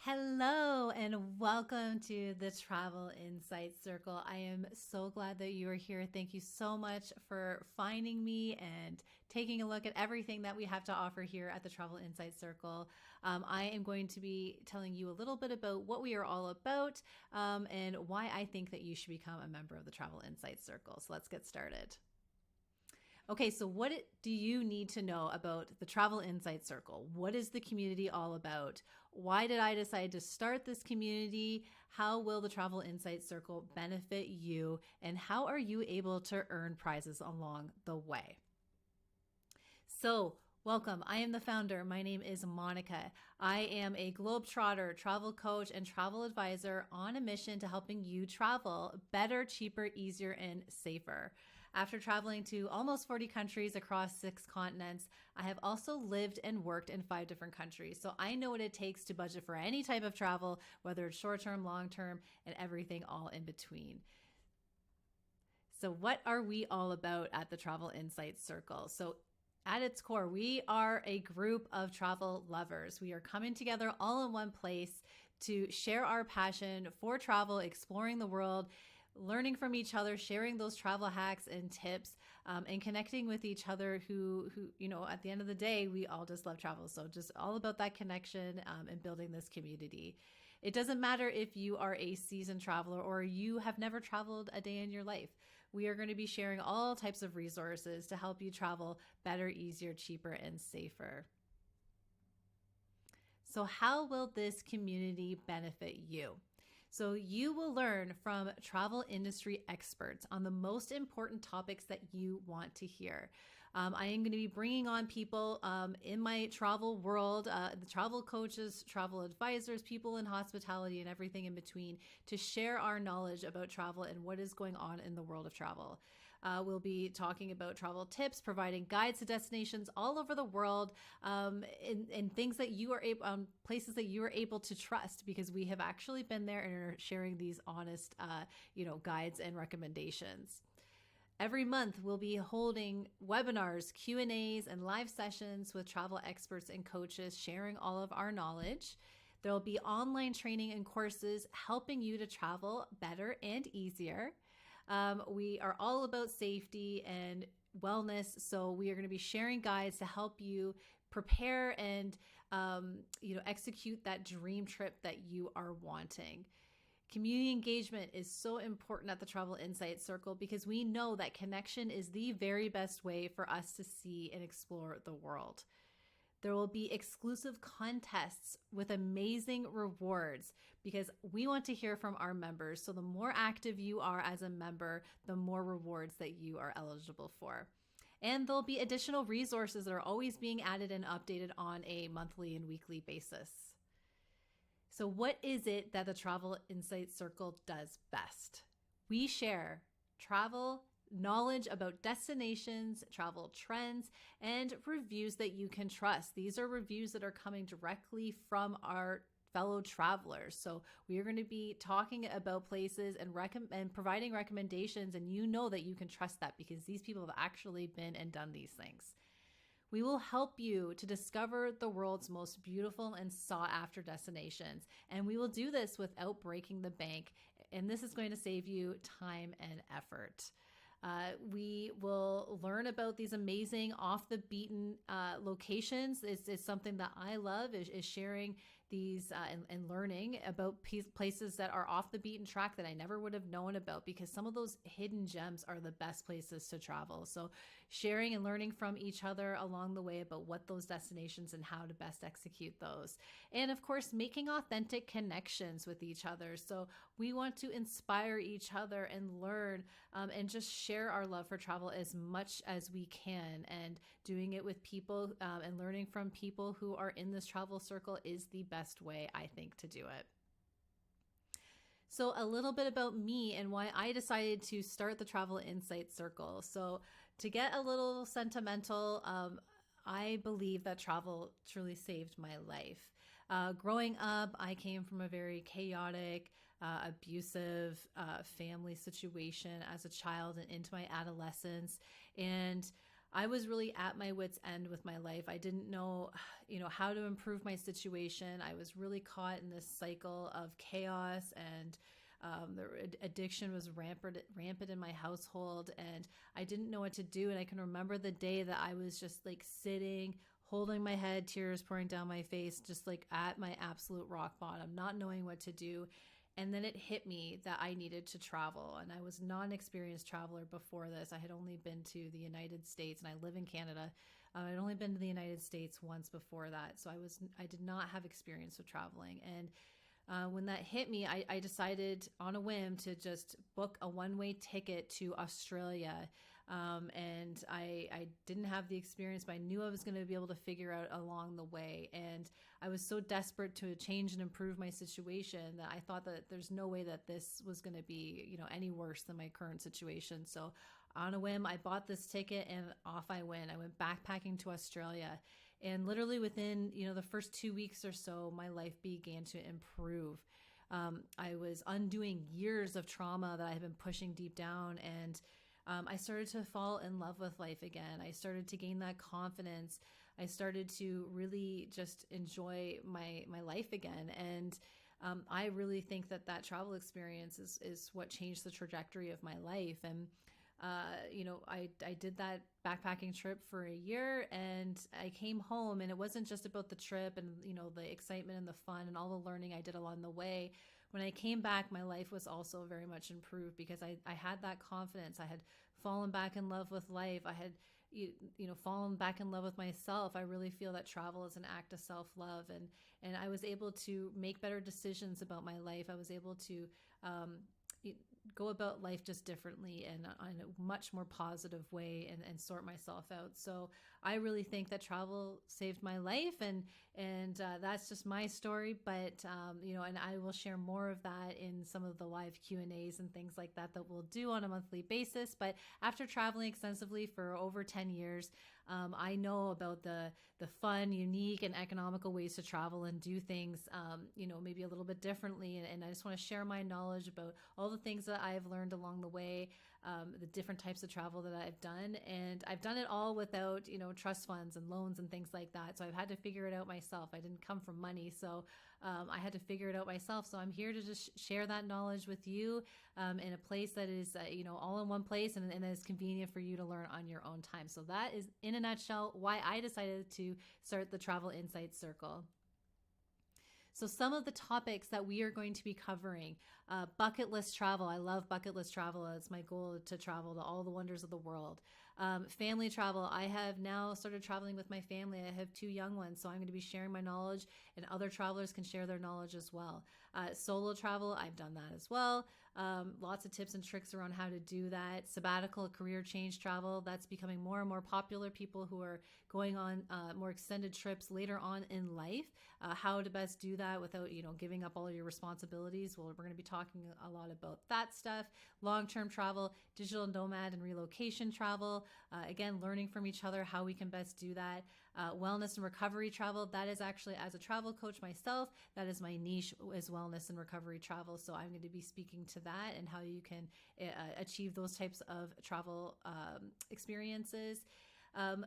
Hello and welcome to the Travel Insights Circle. I am so glad that you are here. Thank you so much for finding me and taking a look at everything that we have to offer here at the Travel Insights Circle. I am going to be telling you a little bit about what we are all about and why I think that you should become a member of the Travel Insights Circle. So let's get started. Okay, so what do you need to know about the Travel Insight Circle? What is the community all about? Why did I decide to start this community? How will the Travel Insight Circle benefit you? And how are you able to earn prizes along the way? So, welcome. I am the founder. My name is Monica. I am a globetrotter, travel coach, and travel advisor on a mission to helping you travel better, cheaper, easier, and safer. After traveling to almost 40 countries across 6 continents, I have also lived and worked in 5 different countries. So I know what it takes to budget for any type of travel, whether it's short term, long term, and everything all in between. So, what are we all about at the Travel Insights Circle? So, at its core, we are a group of travel lovers. We are coming together all in one place to share our passion for travel, exploring the world, learning from each other, sharing those travel hacks and tips, and connecting with each other who, at the end of the day, we all just love travel. So just all about that connection and building this community. It doesn't matter if you are a seasoned traveler or you have never traveled a day in your life. We are going to be sharing all types of resources to help you travel better, easier, cheaper, and safer. So how will this community benefit you? So you will learn from travel industry experts on the most important topics that you want to hear. I am going to be bringing on people in my travel world, the travel coaches, travel advisors, people in hospitality and everything in between to share our knowledge about travel and what is going on in the world of travel. We'll be talking about travel tips, providing guides to destinations all over the world, and things that you are able, places that you are able to trust because we have actually been there and are sharing these honest, guides and recommendations. Every month, we'll be holding webinars, Q&As, and live sessions with travel experts and coaches sharing all of our knowledge. There will be online training and courses helping you to travel better and easier. We are all about safety and wellness, so we are going to be sharing guides to help you prepare and execute that dream trip that you are wanting. Community engagement is so important at the Travel Insights Circle because we know that connection is the very best way for us to see and explore the world. There will be exclusive contests with amazing rewards because we want to hear from our members. So the more active you are as a member, the more rewards that you are eligible for. And there'll be additional resources that are always being added and updated on a monthly and weekly basis. So what is it that the Travel Insights Circle does best? We share travel knowledge about destinations, travel trends, and reviews that you can trust. These are reviews that are coming directly from our fellow travelers. So we are going to be talking about places and providing recommendations, and you know that you can trust that because these people have actually been and done these things. We will help you to discover the world's most beautiful and sought after destinations. And we will do this without breaking the bank. And this is going to save you time and effort. We will learn about these amazing off the beaten locations. It's something that I love is sharing these and learning about places that are off the beaten track that I never would have known about because some of those hidden gems are the best places to travel. So sharing and learning from each other along the way about what those destinations and how to best execute those. And of course, making authentic connections with each other. So we want to inspire each other and learn and just share our love for travel as much as we can. And doing it with people and learning from people who are in this travel circle is the best way, I think, to do it. So a little bit about me and why I decided to start the Travel Insights Circle. So to get a little sentimental, I believe that travel truly saved my life. Growing up, I came from a very chaotic, abusive family situation as a child and into my adolescence. And I was really at my wit's end with my life. I didn't know, how to improve my situation. I was really caught in this cycle of chaos, and the addiction was rampant in my household, and I didn't know what to do. And I can remember the day that I was just like sitting, holding my head, tears pouring down my face, just like at my absolute rock bottom, not knowing what to do. And then it hit me that I needed to travel. And I was not an experienced traveler before this. I had only been to the United States, and I live in Canada. I'd only been to the United States once before that. So I did not have experience with traveling. And when that hit me, I decided on a whim to just book a one-way ticket to Australia. And I didn't have the experience, but I knew I was going to be able to figure out along the way. And I was so desperate to change and improve my situation that I thought that there's no way that this was going to be, any worse than my current situation. So on a whim, I bought this ticket and off I went. I went backpacking to Australia. And literally within, the first 2 weeks or so, my life began to improve. I was undoing years of trauma that I had been pushing deep down, and I started to fall in love with life again. I started to gain that confidence. I started to really just enjoy my life again. And I really think that travel experience is what changed the trajectory of my life. And I did that backpacking trip for a year, and I came home, and it wasn't just about the trip and, the excitement and the fun and all the learning I did along the way. When I came back, my life was also very much improved because I had that confidence. I had fallen back in love with life. I had, fallen back in love with myself. I really feel that travel is an act of self-love, and I was able to make better decisions about my life. I was able to, go about life just differently and in a much more positive way, and sort myself out. So I really think that travel saved my life, and that's just my story. But and I will share more of that in some of the live Q&As and things like that we'll do on a monthly basis. But after traveling extensively for over 10 years, I know about the fun, unique, and economical ways to travel and do things, maybe a little bit differently. And I just want to share my knowledge about all the things that I've learned along the way, the different types of travel that I've done. And I've done it all without, trust funds and loans and things like that. So I've had to figure it out myself. I didn't come from money. So I had to figure it out myself. So I'm here to just share that knowledge with you in a place that is, all in one place, and that is convenient for you to learn on your own time. So that is, in a nutshell, why I decided to start the Travel Insights Circle. So some of the topics that we are going to be covering, bucket list travel. I love bucket list travel. It's my goal to travel to all the wonders of the world. Family travel. I have now started traveling with my family. I have 2 young ones, so I'm going to be sharing my knowledge, and other travelers can share their knowledge as well. Solo travel, I've done that as well. Lots of tips and tricks around how to do that. Sabbatical, career change travel, that's becoming more and more popular. People who are going on more extended trips later on in life, how to best do that without, giving up all your responsibilities. Well, we're going to be talking a lot about that stuff. Long-term travel, digital nomad and relocation travel. Again, learning from each other how we can best do that. Wellness and recovery travel. That is actually, as a travel coach myself, that is my niche, is wellness and recovery travel. So I'm going to be speaking to that and how you can achieve those types of travel experiences.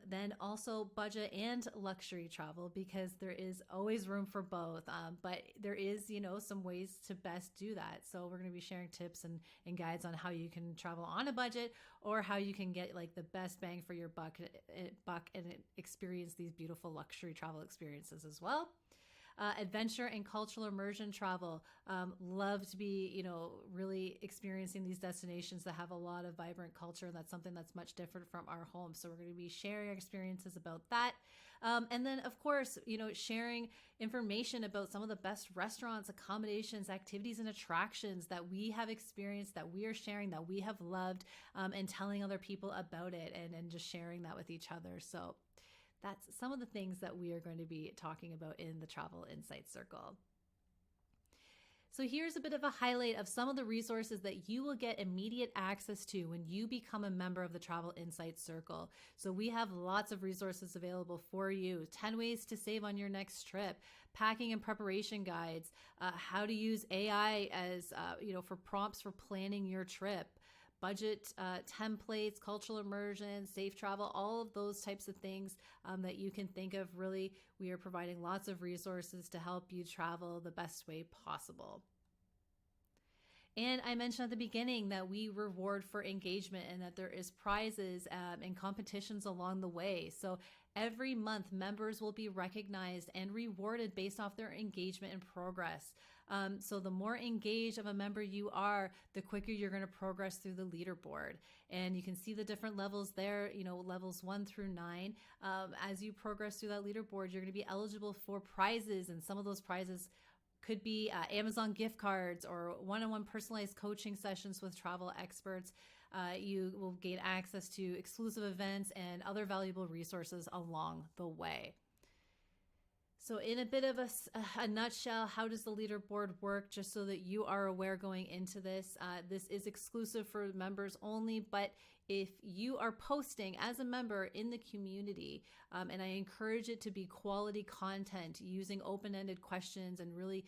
Then also budget and luxury travel, because there is always room for both. But there is, some ways to best do that. So we're going to be sharing tips and guides on how you can travel on a budget, or how you can get like the best bang for your buck and experience these beautiful luxury travel experiences as well. Adventure and cultural immersion travel. Love to be, really experiencing these destinations that have a lot of vibrant culture. And that's something that's much different from our home. So we're going to be sharing experiences about that. And then, of course, sharing information about some of the best restaurants, accommodations, activities, and attractions that we have experienced, that we are sharing, that we have loved, and telling other people about it, and just sharing that with each other. So that's some of the things that we are going to be talking about in the Travel Insights Circle. So here's a bit of a highlight of some of the resources that you will get immediate access to when you become a member of the Travel Insights Circle. So we have lots of resources available for you. 10 ways to save on your next trip, packing and preparation guides, how to use AI as, for prompts for planning your trip, budget templates, cultural immersion, safe travel, all of those types of things that you can think of. Really, we are providing lots of resources to help you travel the best way possible. And I mentioned at the beginning that we reward for engagement and that there is prizes and competitions along the way. So every month, members will be recognized and rewarded based off their engagement and progress. So the more engaged of a member you are, the quicker you're going to progress through the leaderboard. And you can see the different levels there, levels 1 through 9. As you progress through that leaderboard, you're going to be eligible for prizes, and some of those prizes could be Amazon gift cards or one-on-one personalized coaching sessions with travel experts. You will gain access to exclusive events and other valuable resources along the way. So in a bit of a nutshell, how does the leaderboard work? Just so that you are aware going into this, this is exclusive for members only, but if you are posting as a member in the community, and I encourage it to be quality content using open-ended questions and really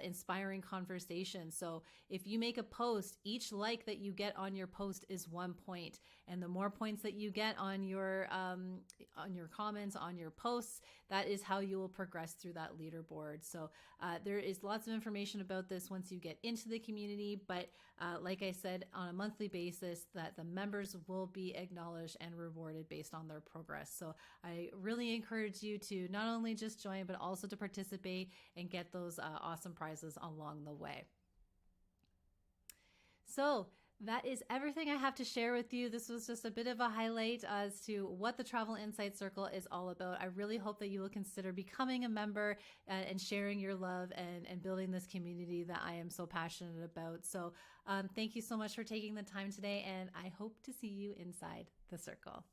inspiring conversation. So if you make a post, each like that you get on your post is 1 point. And the more points that you get on your comments, on your posts, that is how you will progress through that leaderboard. So there is lots of information about this once you get into the community, but like I said, on a monthly basis, that the members will be acknowledged and rewarded based on their progress. So I really encourage you to not only just join, but also to participate and get those awesome prizes along the way. So that is everything I have to share with you. This was just a bit of a highlight as to what the Travel Insight Circle is all about. I really hope that you will consider becoming a member and sharing your love and building this community that I am so passionate about. So thank you so much for taking the time today, and I hope to see you inside the circle.